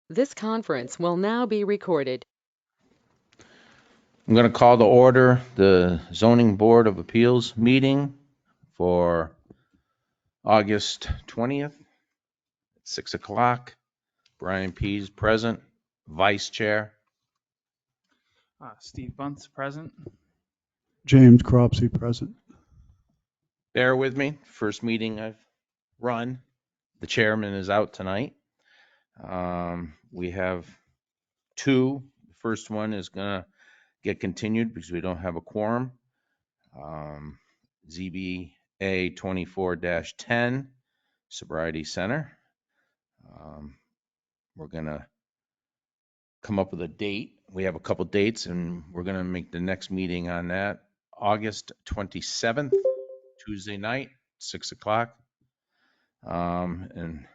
This conference will now be recorded. I'm going to call to order the Zoning Board of Appeals meeting for August 20th at 6 o'clock. Brian Pease present, Vice Chair. Steve Bunce present. James Cropsey present. Bear with me, first meeting I've run. The chairman is out tonight. We have two. The first one is going to get continued because we don't have a quorum. ZBA 24-10, Sobriety Center. We're going to come up with a date. We have a couple dates, and we're going to make the next meeting on that August 27th, Tuesday night, 6 o'clock. And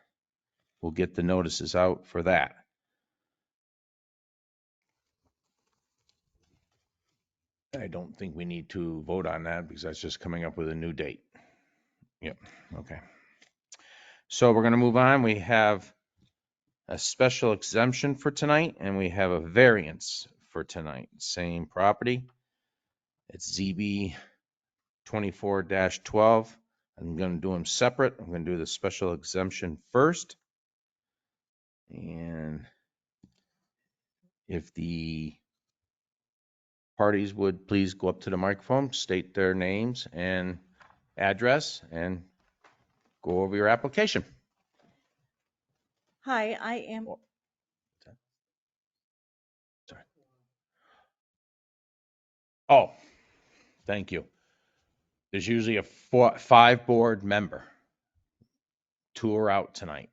we'll get the notices out for that. I don't think we need to vote on that because that's just coming up with a new date. Yep, okay. So we're going to move on. We have a special exemption for tonight, and we have a variance for tonight. Same property. It's ZB 24-12. I'm going to do them separate. I'm going to do the special exemption first. And if the parties would please go up to the microphone, state their names and address, and go over your application. Hi, I am. Sorry. Oh, thank you. There's usually a 5 board member. 2 are out tonight.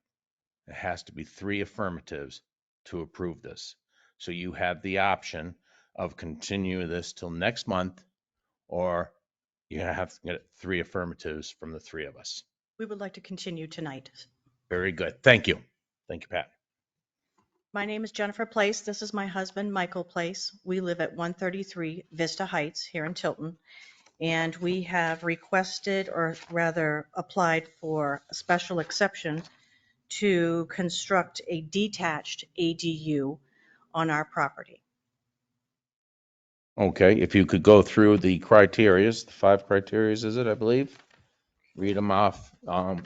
It has to be 3 affirmatives to approve this. So you have the option of continue this till next month, or you have to get 3 affirmatives from the 3 of us. We would like to continue tonight. Very good. Thank you. Thank you, Pat. My name is Jennifer Place. This is my husband, Michael Place. We live at 133 Vista Heights here in Tilton. And we have requested, or rather applied for a special exception to construct a detached ADU on our property. Okay, if you could go through the criterias, the 5 criterias, is it, I believe? Read them off.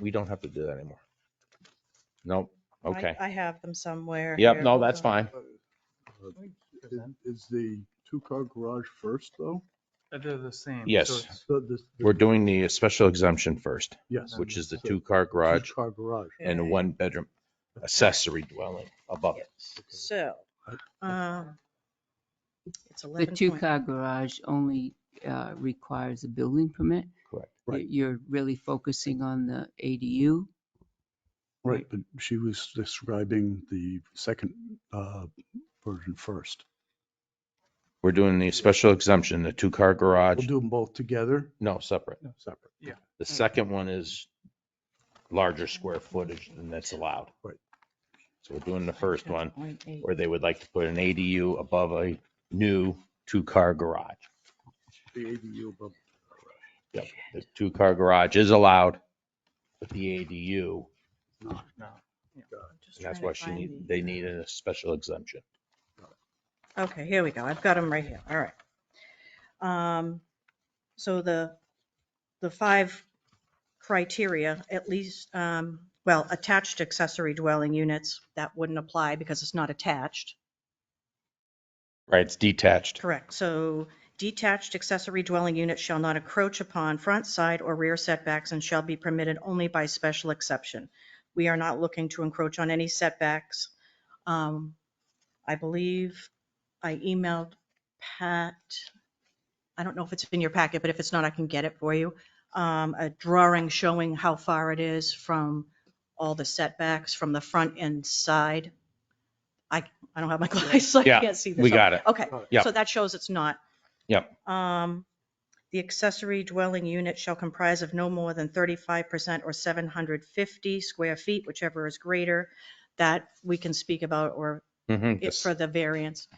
We don't have to do that anymore. Nope. Okay. I have them somewhere. Yep, here. no, Hold that's on. fine. Is the 2-car garage first, though? They're the same. Yes. So it's- So this- We're doing the special exemption first, Yes. which is the So 2-car garage 2-car garage. and a 1-bedroom accessory dwelling above it. So, it's The 11. 2-car garage only requires a building permit. Correct. Right. You're really focusing on the ADU. Right, but she was describing the second version first. We're doing the special exemption, the 2-car garage. We'll do them both together, No, separate. separate. Yeah. The second one is larger square footage than that's allowed. Right. So we're doing the first one 10.8. where they would like to put an ADU above a new 2-car garage. The ADU above. Yep. The 2-car garage is allowed, but the ADU, No. Just that's trying why to find the- they needed a special exemption. Okay, here we go. I've got them right here. All right. So the 5 criteria, at least, well, attached accessory dwelling units, that wouldn't apply because it's not attached. Right, it's detached. Correct. So detached accessory dwelling units shall not encroach upon front, side, or rear setbacks and shall be permitted only by special exception. We are not looking to encroach on any setbacks. I believe I emailed Pat, I don't know if it's in your packet, but if it's not, I can get it for you. A drawing showing how far it is from all the setbacks from the front and side. I don't have my glasses, so I Yeah, can't see this. we got it. Okay, Yep. so that shows it's not. Yep. The accessory dwelling unit shall comprise of no more than 35% or 750 square feet, whichever is greater, that we can speak about, or Yes. for the variance.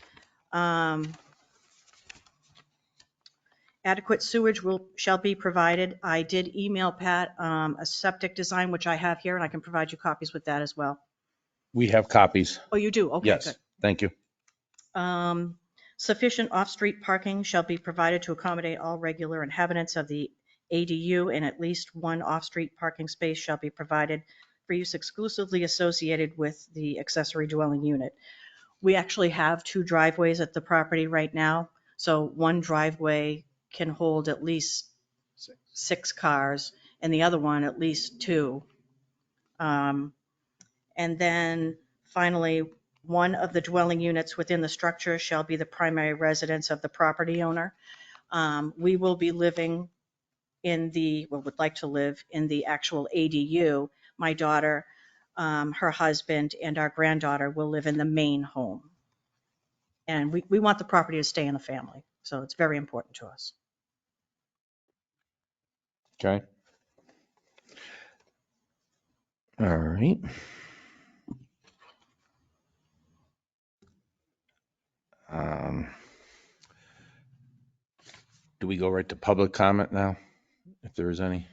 Adequate sewage shall be provided. I did email Pat a septic design, which I have here, and I can provide you copies with that as well. We have copies. Oh, you do? Okay, Yes, good. thank you. Sufficient off-street parking shall be provided to accommodate all regular inhabitants of the ADU, and at least one off-street parking space shall be provided for use exclusively associated with the accessory dwelling unit. We actually have 2 driveways at the property right now, so one driveway can hold at least 6 cars, and the other one at least 2. And then finally, one of the dwelling units within the structure shall be the primary residence of the property owner. We will be living would like to live in the actual ADU. My daughter, her husband, and our granddaughter will live in the main home. And we want the property to stay in the family, so it's very important to us. Okay. All right. Do we go right to public comment now, if there is any?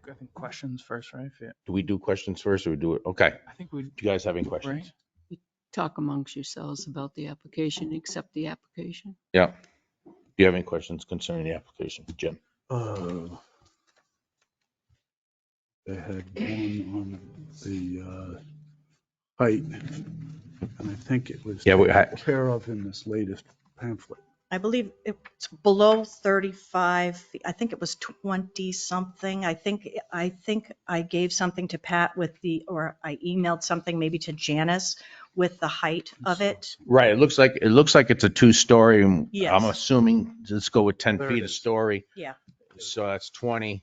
I think questions first, right? Yeah. Do we do questions first or we do it? Okay. I think we, Do you guys have any questions? Right. Talk amongst yourselves about the application, accept the application. Yeah. Do you have any questions concerning the application, Jim? They had one on the height, and I think it was Yeah, we taken care of in this latest pamphlet. I believe it's below 35 feet. I think it was 20 something. I think I gave something to Pat or I emailed something maybe to Janice with the height of it. Right. It looks like it's a 2-story. And Yes. I'm assuming, let's go with 10 There feet it a is. story. Yeah. So that's 20.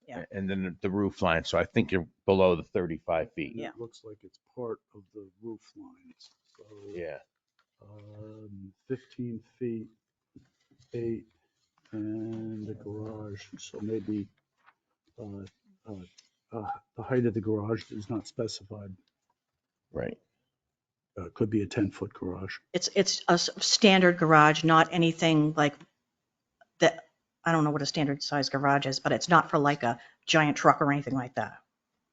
Yeah. And then the roof line. So I think you're below the 35 feet. Yeah. It looks like it's part of the roof lines. So, Yeah. 15 feet, 8, and the garage. So maybe the height of the garage is not specified. Right. Could be a 10-foot garage. It's a standard garage, not anything like that. I don't know what a standard size garage is, but it's not for like a giant truck or anything like that.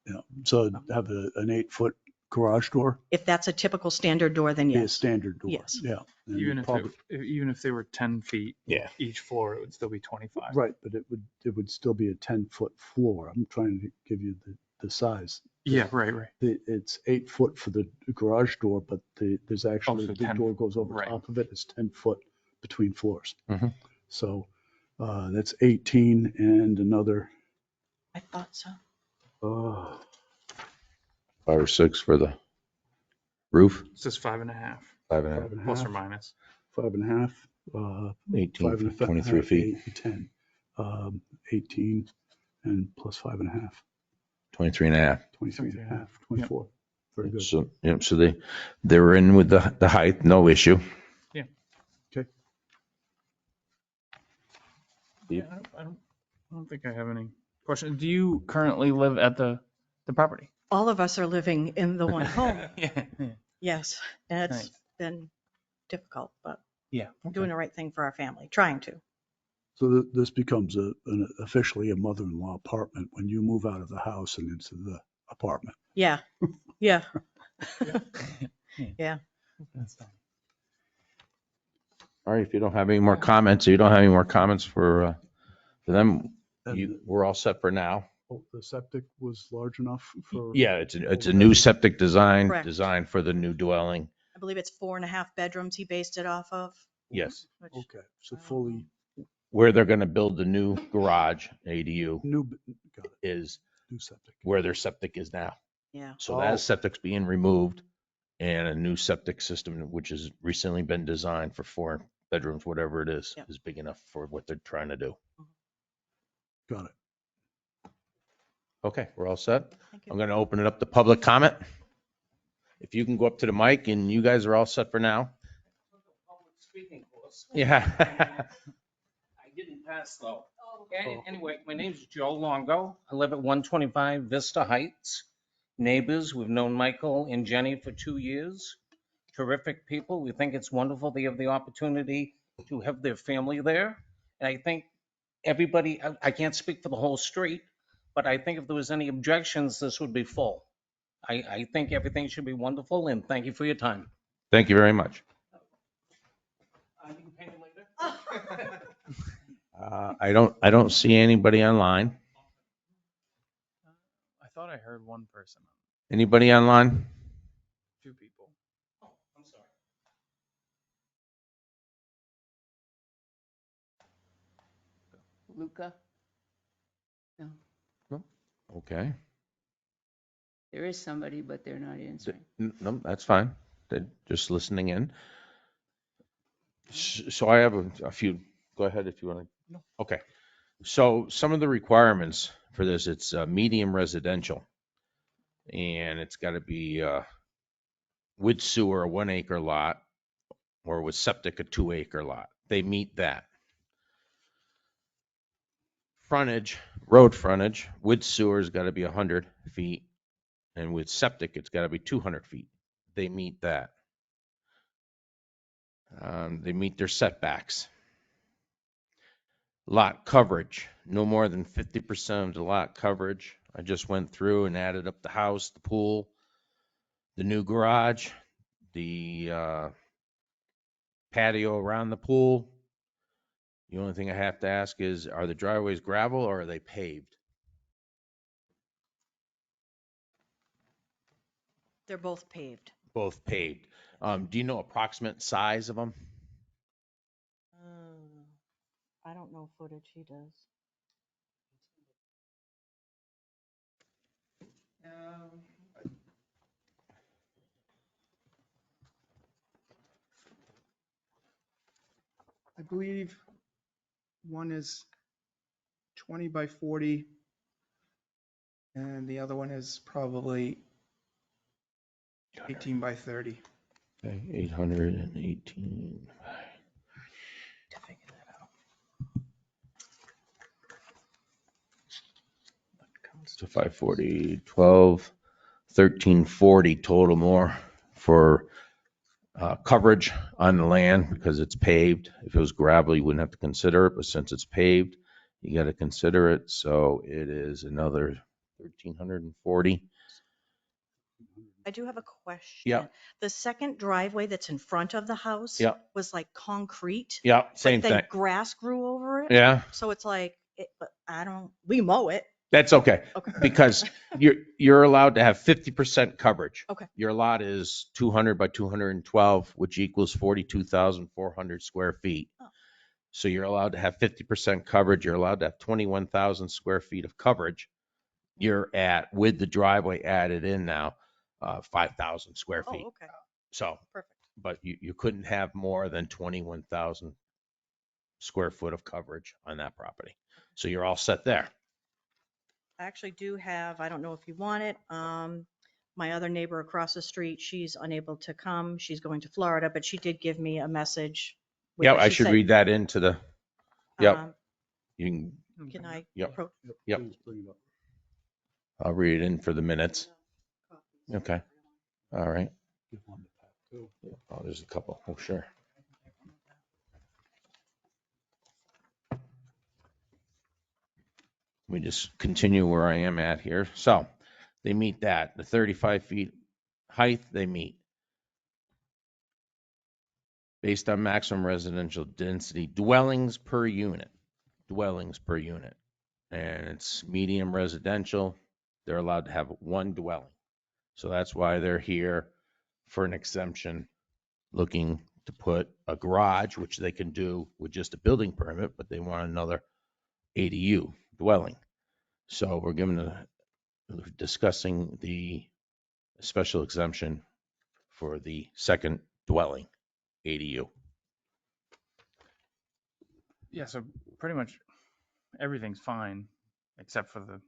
Yeah. So have an 8-foot garage door. If that's a typical standard door, then Be a yes. standard door. Yes. Yeah. And even if probably- even if they were 10 feet Yeah. each floor, it would still be 25. Right, but it would still be a 10-foot floor. I'm trying to give you the size. Yeah, right. It's 8 foot for the garage door, but there's actually, so the 10 door goes over right. top of it. It's 10 foot between floors. Mhm. So that's 18 and another I thought so. 5 or 6 for the roof. It's just 5.5, 5.5. 5.5, plus or minus. 5.5, 18, 5 and 23 feet. 8 and 10, 18 and plus 5.5, 23 and a half. 23 and a half, 24. Very good. So, yeah, so they're in with the height, no issue. Okay. Yeah, I don't think I have any questions. Do you currently live at the property? All of us are living in the one home. Yeah. Yes. And it's Nice. been difficult, but Yeah. doing the right thing for our family, trying to. So this becomes officially a mother-in-law apartment when you move out of the house and into the apartment. Yeah. Yeah. That's fine. All right, if you don't have any more comments, for them, And we're all set for now. the septic was large enough for? Yeah, it's a new septic design, Correct. designed for the new dwelling. I believe it's 4.5 bedrooms he based it off of. Yes, which- Okay, so fully where they're going to build the new garage, ADU, got it, is new septic. where their septic is now. Yeah. So Oh. that septic's being removed and a new septic system, which has recently been designed for 4 bedrooms, whatever it is, Yep. is big enough for what they're trying to do. Got it. Okay, we're all set. Thank I'm you. going to open it up to public comment. If you can go up to the mic, and you guys are all set for now. Speaking course. Yeah. I didn't pass though. Anyway, my name's Joe Longo. I live at 125 Vista Heights. Neighbors, we've known Michael and Jenny for 2 years. Terrific people. We think it's wonderful they have the opportunity to have their family there. And I think everybody, I can't speak for the whole street, but I think if there was any objections, this would be full. I think everything should be wonderful, and thank you for your time. Thank you very much. You can pay me later. I don't see anybody online. I thought I heard one person, Anybody online? 2 people. I'm sorry. Luca? No, Okay. there is somebody, but they're not answering. No, that's fine. They're just listening in. So I have a few, go ahead if you want to. No. Okay. So some of the requirements for this, it's medium residential. And it's got to be with sewer, a 1 acre lot, or with septic, a 2 acre lot. They meet that. Frontage, road frontage, with sewer has got to be 100 feet. And with septic, it's got to be 200 feet. They meet that. They meet their setbacks. Lot coverage, no more than 50% of the lot coverage. I just went through and added up the house, the pool, the new garage, the patio around the pool. The only thing I have to ask is, are the driveways gravel or are they paved? They're both paved. Both paved. Do you know approximate size of them? I don't know footage, he does. I believe one is 20 by 40, and the other one is probably 18 by 30. Okay, 818. To figure that out. So 540, 12, 1340 total more for coverage on the land because it's paved. If it was gravel, you wouldn't have to consider it, but since it's paved, you got to consider it. So it is another 1,340. I do have a question. Yeah. The second driveway that's in front of the house Yeah. was like concrete. Yeah, same but then thing. grass grew over it. Yeah, So it's like, but we mow it. that's okay. Okay. Because you're allowed to have 50% coverage. Okay. Your lot is 200 by 212, which equals 42,400 square feet. Oh. So you're allowed to have 50% coverage. You're allowed to have 21,000 square feet of coverage. You're at, with the driveway added in now, 5,000 square feet. Oh, okay. So, Perfect. but you couldn't have more than 21,000 square foot of coverage on that property. So you're all set there. I actually do have, I don't know if you want it, my other neighbor across the street, she's unable to come. She's going to Florida, but she did give me a message. with Yeah, what I she should said. read that into the, yep. You can, Can I? Yep. approach? Yep. Please bring it up. I'll read it in for the minutes. Okay. All right. Give one to Pat, too. Oh, there's a couple. Oh, sure. Let me just continue where I am at here. So they meet that. The 35 feet height, they meet. Based on maximum residential density, dwellings per unit. Dwellings per unit. And it's medium residential. They're allowed to have one dwelling. So that's why they're here for an exemption, looking to put a garage, which they can do with just a building permit, but they want another ADU dwelling. So we're discussing the special exemption for the second dwelling ADU. Yeah, so pretty much everything's fine except for the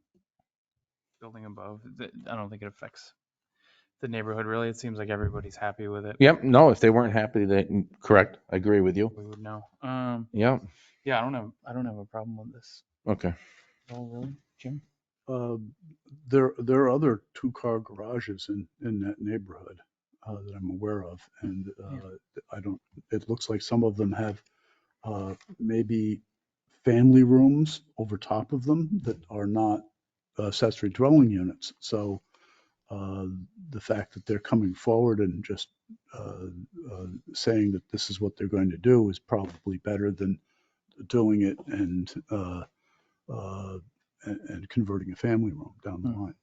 building above. I don't think it affects the neighborhood really. It seems like everybody's happy with it. Yep. No, if they weren't happy, then correct. I agree with you. We would know. Yep. Yeah, I don't have a problem with this. Okay. Oh, really, Jim? There are other 2-car garages in that neighborhood that I'm aware of. And it looks like some of them have maybe family rooms over top of them that are not accessory dwelling units. So the fact that they're coming forward and just saying that this is what they're going to do is probably better than doing it and converting a family room down the line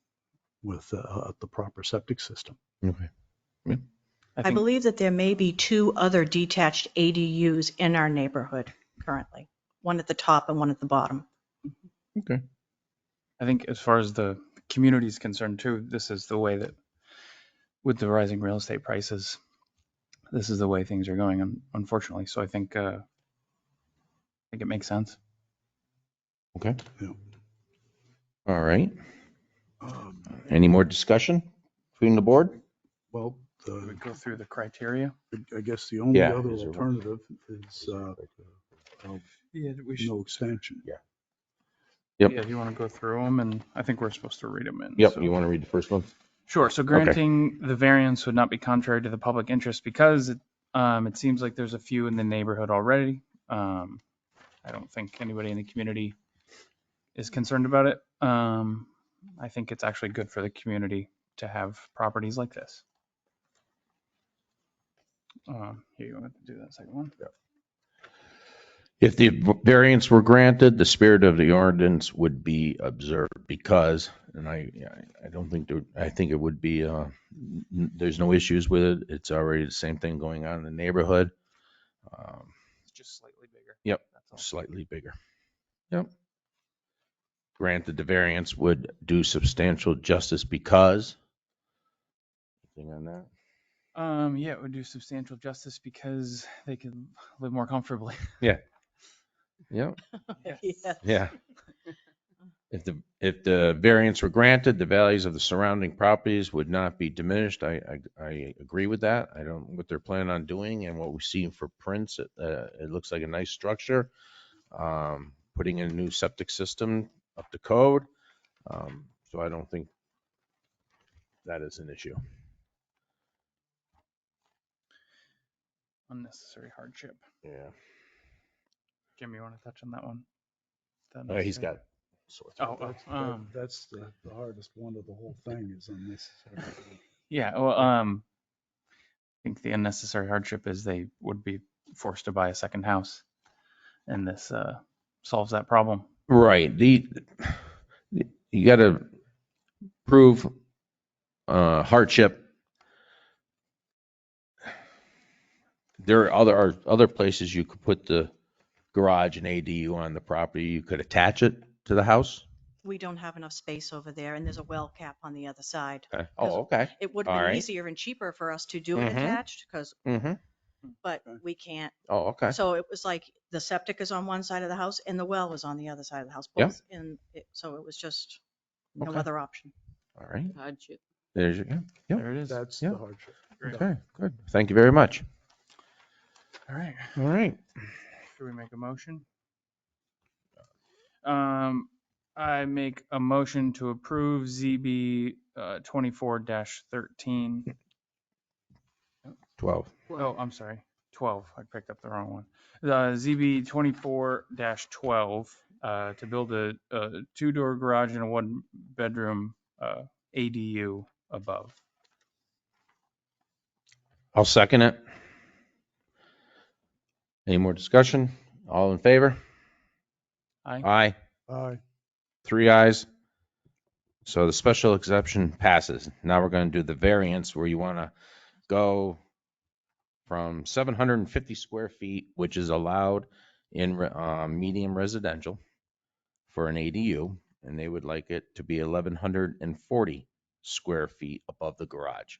with the proper septic system. Okay. I believe that there may be 2 other detached ADUs in our neighborhood currently, one at the top and one at the bottom. Okay. I think as far as the community is concerned too, this is the way that with the rising real estate prices, this is the way things are going, unfortunately. So I think it makes sense. Okay. Yeah. All right. Um, Any more discussion between the board? Well, We would go through the criteria. I guess the only Yeah, other is there one? alternative is no expansion. Yep. Yeah, if you want to go through them, and I think we're supposed to read them in. Yep. so. You want to read the first one? Sure. So granting the variance would not be contrary to the public interest because it seems like there's a few in the neighborhood already. I don't think anybody in the community is concerned about it. I think it's actually good for the community to have properties like this. Here, you want to do that second one? If the variance were granted, the spirit of the ordinance would be observed because, and I don't think I think it would be, there's no issues with it. It's already the same thing going on in the neighborhood. It's just slightly bigger. Yep. That's all. Slightly bigger. Yep. Granted, the variance would do substantial justice because. Anything on that? Yeah, it would do substantial justice because they could live more comfortably. Yeah. Yep. Yes. Yeah. If the variance were granted, the values of the surrounding properties would not be diminished. I agree with that. I don't what they're planning on doing and what we've seen for prints. It looks like a nice structure. Putting in a new septic system up to code. So I don't think that is an issue. Unnecessary hardship. Yeah. Jim, you want to touch on that one? He's got. That's the hardest one of the whole thing is unnecessary. Yeah, well, I think the unnecessary hardship is they would be forced to buy a second house, and this solves that problem. Right. You got to prove hardship. There are other places you could put the garage and ADU on the property. You could attach it to the house. We don't have enough space over there, and there's a well cap on the other side. Okay. Oh, okay. It would All have been right. easier and cheaper for us to do it Mhm. attached, Mm-hmm. but we can't. Oh, okay. So it was like the septic is on one side of the house and the well is on the other side of the house, Yeah. both in it. So it was just no Okay. other option. All right. Hardship. There's your, Yep. There it is. That's Yeah. the hardship. Okay, good. Thank you very much. All right. All right. Should we make a motion? I make a motion to approve ZB 24-13. 12. Oh, I'm sorry, 12. I picked up the wrong one. ZB 24-12 to build a 2-door garage and a 1-bedroom ADU above. I'll second it. Any more discussion? All in favor? Aye. Aye. Aye. 3 ayes. So the special exception passes. Now we're going to do the variance where you want to go from 750 square feet, which is allowed in medium residential for an ADU, and they would like it to be 1,140 square feet above the garage.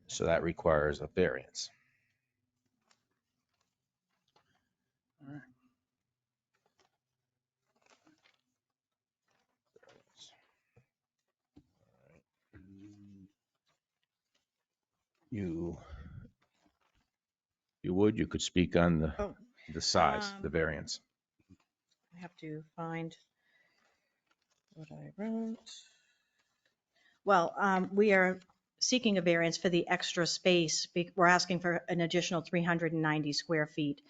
So that requires a variance. All right. You could speak on the size, the Um, variance. I have to find what I wrote. Well, we are seeking a variance for the extra space. We're asking for an additional 390 square feet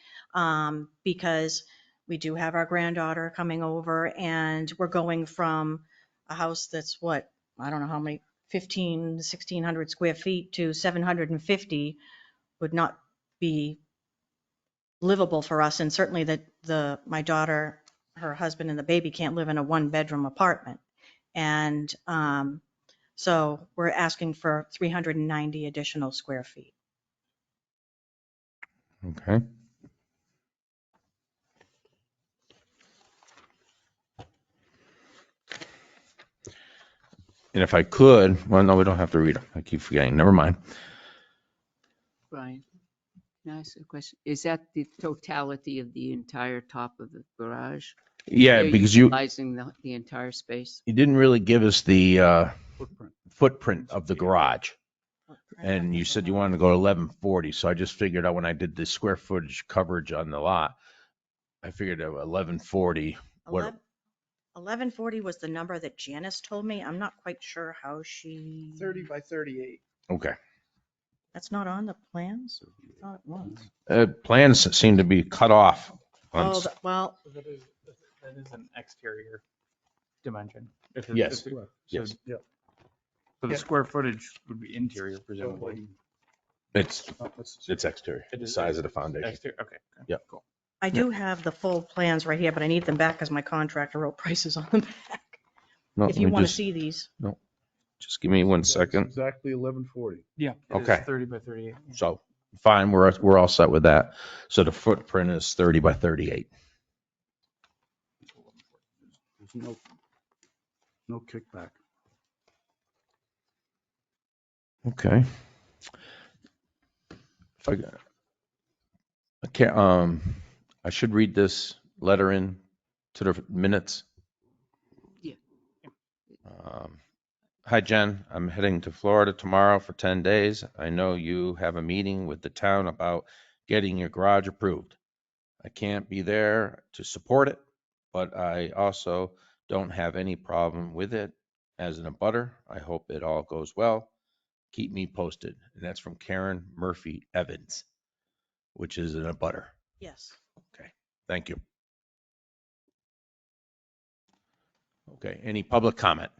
because we do have our granddaughter coming over and we're going from a house that's I don't know how many, 1,600 square feet to 750 would not be livable for us. And certainly my daughter, her husband and the baby can't live in a 1-bedroom apartment. And so we're asking for 390 additional square feet. Okay. And if I could, well, no, we don't have to read them. I keep forgetting. Never mind. Brian, can I ask a question? Is that the totality of the entire top of the garage? Yeah, They're because you utilizing the entire space? didn't really give us the Footprint. footprint of the garage. And you said you wanted to go to 1140. So I just figured out when I did the square footage coverage on the lot, I figured out 1140. What? 1140 was the number that Janice told me. I'm not quite sure how she. 30 by 38. Okay. That's not on the plans? I thought it was. Plans seem to be cut off. Oh, well, So that is an exterior dimension. Yes. So, Yes. Yeah. so the Yeah. square footage would be interior presumably. It's exterior. It The is- size of the foundation. Exterior, okay. Yep. Cool. I do have the full plans right here, but I need them back because my contractor wrote prices on them back. No, If you want to see these. Just give me one That's second. exactly 1140. Yeah. It is Okay. 30 by 38. So fine, we're all set with that. So the footprint is 30 by 38. There's no kickback. Okay. If I can't, I should read this letter in to the minutes. Yeah. Hi, Jen. I'm heading to Florida tomorrow for 10 days. I know you have a meeting with the town about getting your garage approved. I can't be there to support it, but I also don't have any problem with it as an abutter. I hope it all goes well. Keep me posted. And that's from Karen Murphy Evans, which is an abutter. Yes. Okay, thank you. Okay, any public comment?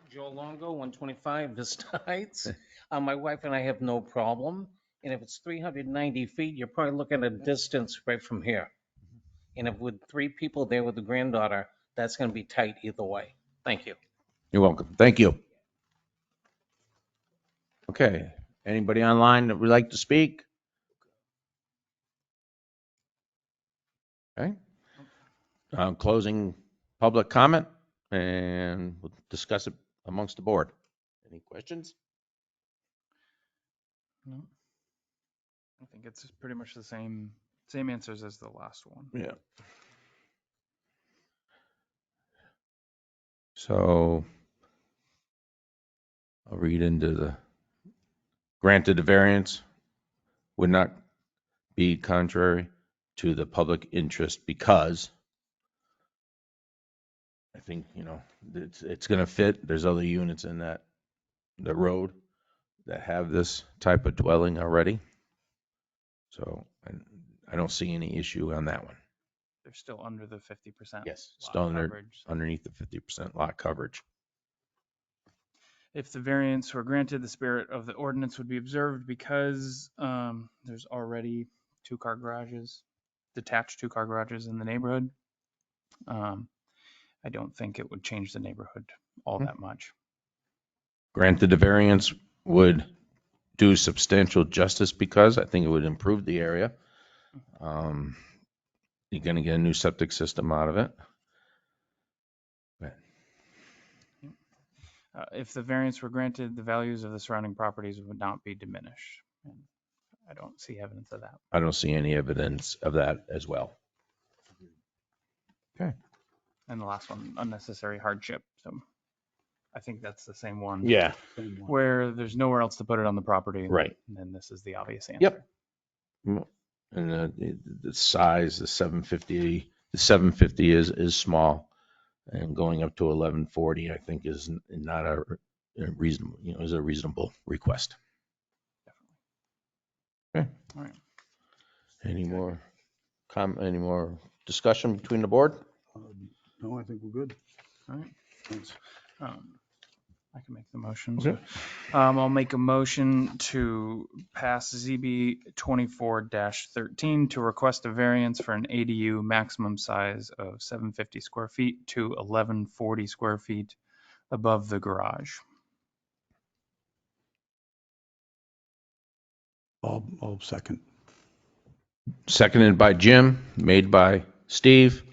Joe Longo, 125 Vista Heights. My wife and I have no problem. And if it's 390 feet, you're probably looking at a distance right from here. And if with 3 people there with the granddaughter, that's going to be tight either way. Thank you. You're welcome. Thank you. Okay, anybody online that would like to speak? Okay. Closing public comment, and we'll discuss it amongst the board. Any questions? No. I think it's pretty much the same answers as the last one. Yeah. So I'll read into the granted the variance would not be contrary to the public interest because I think, it's going to fit. There's other units in the road that have this type of dwelling already. So I don't see any issue on that one. They're still under the 50%. Yes, lot still coverage, so underneath the 50% lot coverage. if the variance were granted, the spirit of the ordinance would be observed because there's already detached two-car garages in the neighborhood. I don't think it would change the neighborhood all that much. Granted, the variance would do substantial justice because I think it would improve the area. You're going to get a new septic system out of it. If the variance were granted, the values of the surrounding properties would not be diminished. And I don't see evidence of that. I don't see any evidence of that as well. Okay. And the last one, unnecessary hardship. So I think that's the same one. Yeah. Where there's nowhere else to put it on the property. Right. And then this is the obvious answer. Yep. And the size, the 750 is small, and going up to 1140, I think is not a reasonable, is a reasonable request. Definitely. Okay. All right. Any more any more discussion between the board? No, I think we're good. All right. Thanks. I can make the motions. Okay. I'll make a motion to pass ZB 24-13 to request a variance for an ADU maximum size of 750 square feet to 1140 square feet above the garage. I'll second. Seconded by Jim, made by Steve.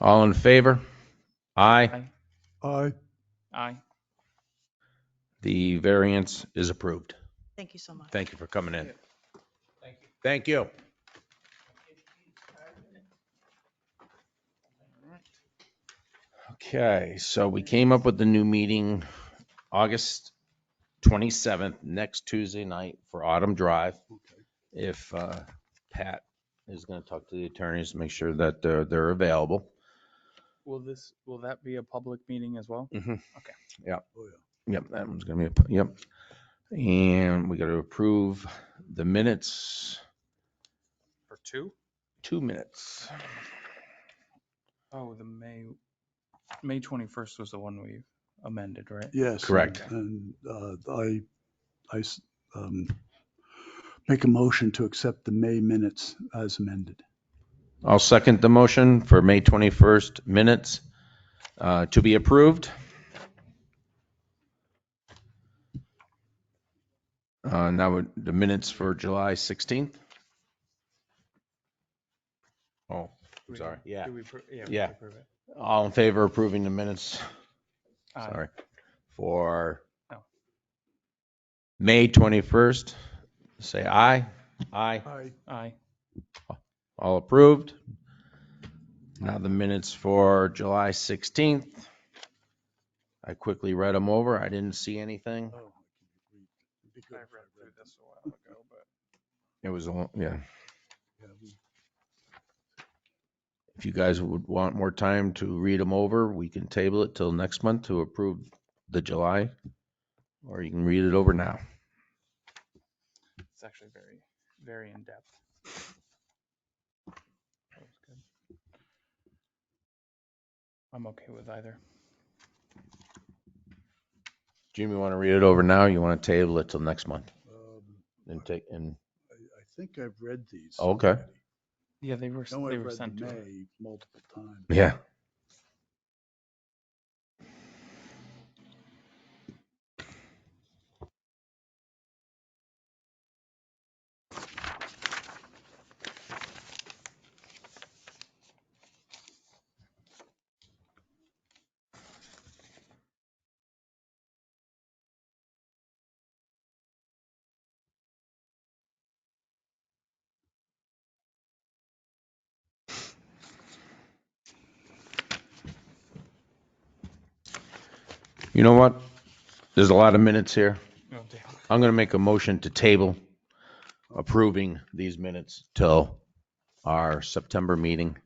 All in favor? Aye. Aye. Aye. The variance is approved. Thank you so much. Thank you for coming in. Thank you. Thank you. Okay, so we came up with the new meeting August 27th, next Tuesday night for Autumn Drive. If Pat is going to talk to the attorneys, make sure that they're available. Will that be a public meeting as well? Mm-hmm. Okay. Yep. Oh, yeah. Yep, that one's going to be, yep. And we got to approve the minutes, For 2? 2 minutes. Oh, the May 21st was the one we amended, right? Yes. Correct. And make a motion to accept the May minutes as amended. I'll second the motion for May 21st minutes to be approved. Now the minutes for July 16th. Oh, sorry. Yeah. Yeah. All in favor of approving the minutes? Aye. Sorry. For Oh. May 21st, say aye. Aye. Aye. Aye. All approved. Now the minutes for July 16th. I quickly read them over. I didn't see anything. Oh, it'd be good I if read I through read this a while ago, but It was, yeah. Yeah, If you guys would want more time to read them over, we can table it till next month to approve the July, or you can read it over now. it's actually very, very in depth. That was good. I'm okay with either. Jim, you want to read it over now? Or you want to table it till next month? And I think I've read these. Okay. already. Yeah, they were I know I've read sent the to us. May multiple times. yeah. You know what? There's a lot of minutes here. Oh, damn. I'm going to make a motion to table approving these minutes till our September meeting.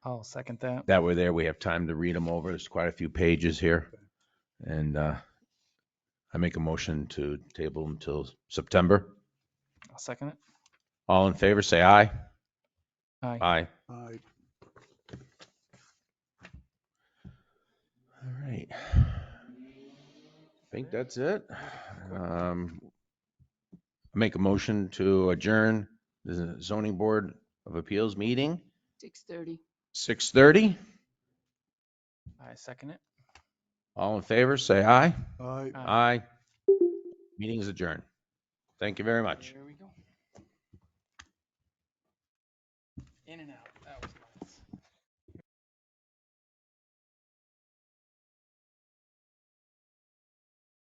I'll second that. That way there, we have time to read them over. There's quite a few pages here. And I make a motion to table them till September. I'll second it. All in favor, say aye. Aye. Aye. Aye. All right. I think that's it. Make a motion to adjourn the zoning board of appeals meeting, 6:30. 6:30. I second it. All in favor, say aye. Aye. Aye. Meeting is adjourned. Thank you very much. There we go. In and out. That was